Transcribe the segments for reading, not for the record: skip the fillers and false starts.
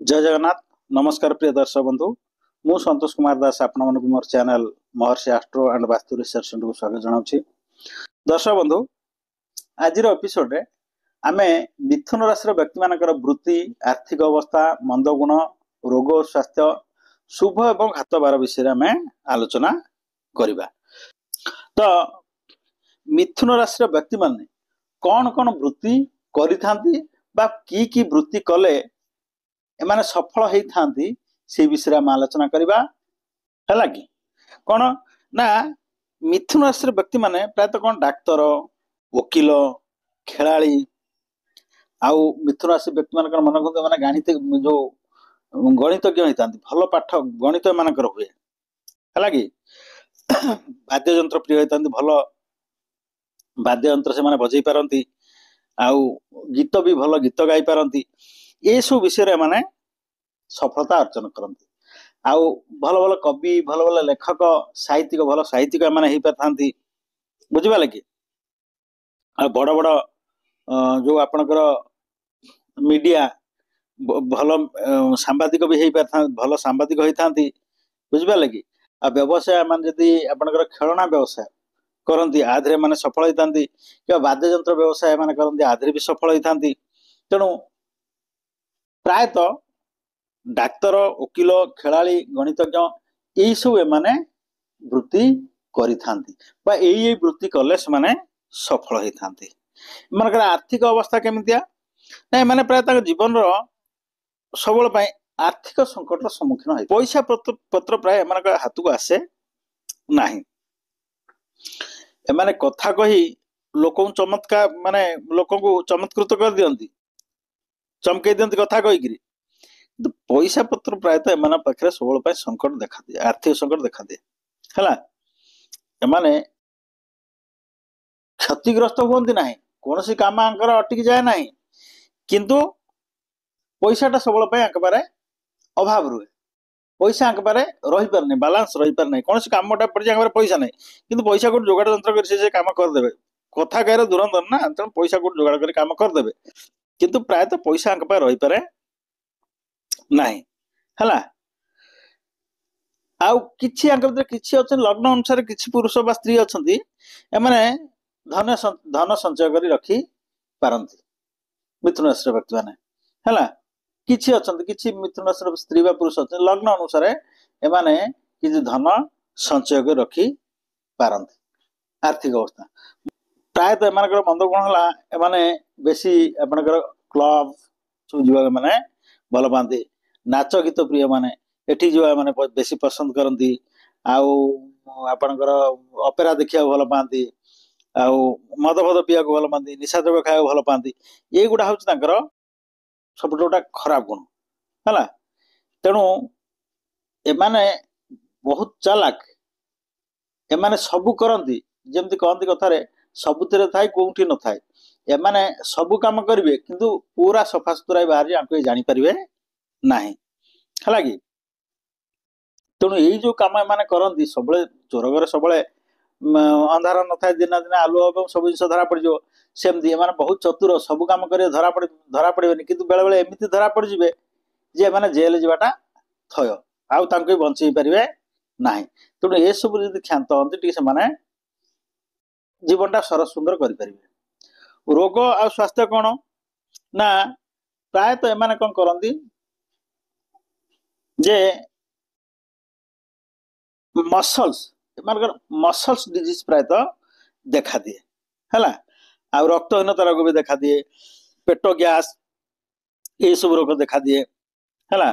जय जगन्नाथ। नमस्कार प्रिय दर्शक बंधु, मु संतोष कुमार दास आपण मोर channel Maharshi astro and vastu research centre को स्वागत जनाऊँ। दर्शक बंधु, आज एपिसोड रे आमे मिथुन राशि व्यक्ति मानकर वृत्ति, आर्थिक अवस्था, मंद गुण, रोग स्वास्थ्य, शुभ एवं घात बार विषय आमे आलोचना करिबा। तो मिथुन राशि व्यक्ति माने कौन कौन वृत्ति करिथांती बा की वृत्ति कले एमाने सफल होती से विषय में आलोचना करवा है कि कौन ना मिथुन राशि व्यक्ति माने प्रायतः कौन डाक्तर, वकील, खेलाड़ी आउ मिथुन राशि व्यक्ति मान मन को मैंने गणित जो गणितज्ञ होता भल पाठ गणित एमानकर हुए है कि वाद्य यंत्र प्रिय होता भल वाद्य यंत्र से माने बजै पारती आउ गीत भी भल गीत गाई पारती ये सब विषय माने सफलता अर्जन करती आउ भल भल कवि भल भल लेखक साहित्यिक भल साहित्यिक माने हो पारती बुझिपारे कि बड़ बड़ जो आपणकर मीडिया भल सांबादिक भी हो पार भल सांबादिक होता बुझिपारे कि आ व्यवसाय मान जदि आपणकर खेलना व्यवसाय करती आधे माने सफल होता कि वाद्य यंत्र व्यवसाय माने करती आधे भी सफल होता तेणु प्रायतः डाक्तर, वकील, खेलाड़ी, गणितज्ञ यही सब एमाने वृत्ति करी वृत्ति कले से माने सफल होती। एमानकर आर्थिक अवस्था केमितिया ना माने प्रायतः जीवन सब आर्थिक संकट सम्मुखीन है। पैसा पत्र प्राय एमानकर हाथ को आसे नहीं। एमाने कथा कही लोक चमत्कार माने लोक को चमत्कृत कर दियंती, चमकई दियंती कथा कहीकि पैसा पत्र प्रायतः एम पाखे सब संकट देखा दिए, आर्थिक संकट देखा दिए है। एमाने क्षतिग्रस्त हुंती ना कौन सी काम अटकी जाए ना किंतु पैसाटा सब पारे अभाव रुहे। पैसा पारे रही पार नहीं, बालांस रही पार नहीं। कौन सी कामटा पड़े पैसा नहीं किंतु पैसा को जोगाड़ जंत्र कर से काम करदे। कथा कह दूरंतर ना तेणु पैसा को जोगाड़ कर काम करदे किंतु प्रायतः पैसा रही पारे नहीं है। आउ किछि लग्न अनुसार किछि पुरुष बा स्त्री अच्छा एमाने धन संचय कर रखी पारती मिथुन राशि व्यक्ति माने है। किछि अच्छा किछि मिथुन राशि स्त्री बा पुरुष अच्छा लग्न अनुसार एमाने किछि धन संचय कर रखी पारती। आर्थिक अवस्था प्रायतः एम मंद गुण है एमाने बेसी आपणकर क्लब सब जीवा माने भल पाती, नाच गीत प्रिय माने एठी जो माने बेसी पसंद करती आउ आपणकर अपेरा देखा भल पाती आउ मद फद पीवा भल पाती, निशा द्रव्य खाया भल पाती। ये गुड़ा हूँ सब गोटा खराब गुण है। तेणु एमाने बहुत चालाक, एमाने सबू करती जमती कहती कथार सबुतिर थाए कोठी न थाए एमाने सबू काम करेंगे किंतु पूरा सफा सुतरा बाहर जानीपारे ना है कि तेणु यही जो कम एम करती सब चोर घर सब अंधार न था दिन दिन आलुआ सब जिन धरा पड़ सेमती एम बहुत चतुर सब कम कर धरा पड़े कि बेले बेले एमती धरा पड़ जाए जे मैंने जेल जावाटा थय आउ बंचई पारे ना। तेणु ये सब क्षांत हमें से जीवनटा सरस सुंदर करें। रोग आ स्वास्थ्य कौन ना प्रायतः एम कौन करती जे मसल्स डिजीज प्रायतः देखा दिए है। आ रक्तहीनता रोग भी देखा दिए, पेट गैस ये सब रोग देखा दिए है।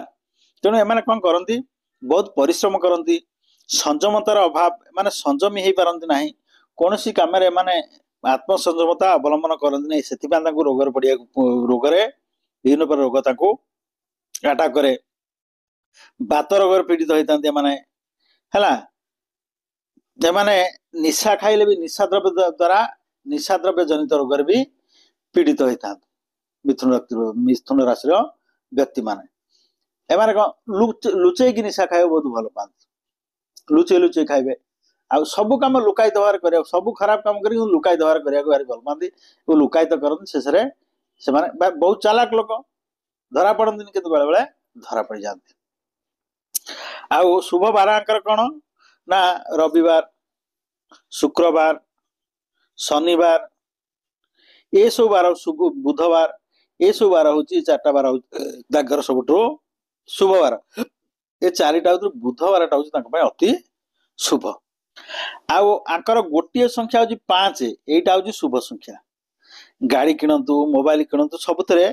तेणु एम कौन करती बहुत परिश्रम करती, संयमतार अभाव माने संयमी हो पारती ना कौन सी कम माने आत्मसंयमता अवलंबन करती नहीं से रोग पड़िया रोगरे विभिन्न प्रकार रोग अटाक करे। बात रोग पीड़ित होता है। निशा खाइले भी निशा द्रव्य द्वारा निशा द्रव्य जनित रोग भी पीड़ित होता मिथुन राशि व्यक्ति माने एमाने लुचेक निशा खाए बहुत भल पाती, लुचे लुचे खाइबे आ सबू कम लुकाई दबार कर सब खराब कम कर लुकाई दबार करने भारी भल पाती लुकायित करते शेष से बहुत चालाक लोक धरा पड़ती कि बेले बेले ଧରା पड़ जाती। आउ शुभ बार आंकर कौन ना रविवार, शुक्रवार, शनिवार, ये सब बार, शुभ बुधवार, ये सब बार हूँ चार्टा बार हूँ सब शुभ बार। ये चारिटा बुधवार हूँ अति शुभ। आउ आंकर गोटे संख्या हूँ 5, यहीटा हूँ शुभ संख्या। गाड़ी किणतु, मोबाइल किणतु, सबुथिरे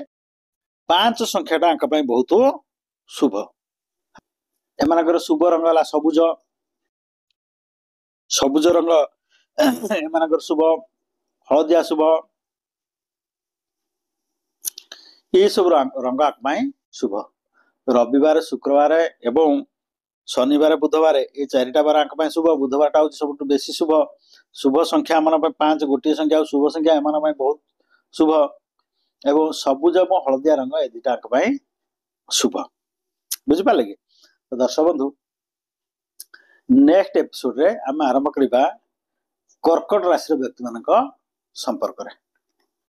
5 संख्याटा आंक बहुत शुभ। एमानकर शुभ रंग है सबुज, सबुज रंग एमानकर शुभ, हलदिया शुभ, ये सब रंग आंक शुभ। रविवार, शुक्रवार एवं शनिवार, बुधवार ये चारिटा बार आंक शुभ। बुधवार हूँ सब बेसी शुभ। शुभ संख्या आम 5, गोटे संख्या शुभ संख्या एम बहुत शुभ। एवं सबुज और हलदिया रंग ए दुटा आंक शुभ। बुझिपारे कि? तो दर्शक बंधु, नेक्स्ट एपिसोड रे आम आरंभ करबा कर्कट राशि व्यक्ति मान संपर्क रे।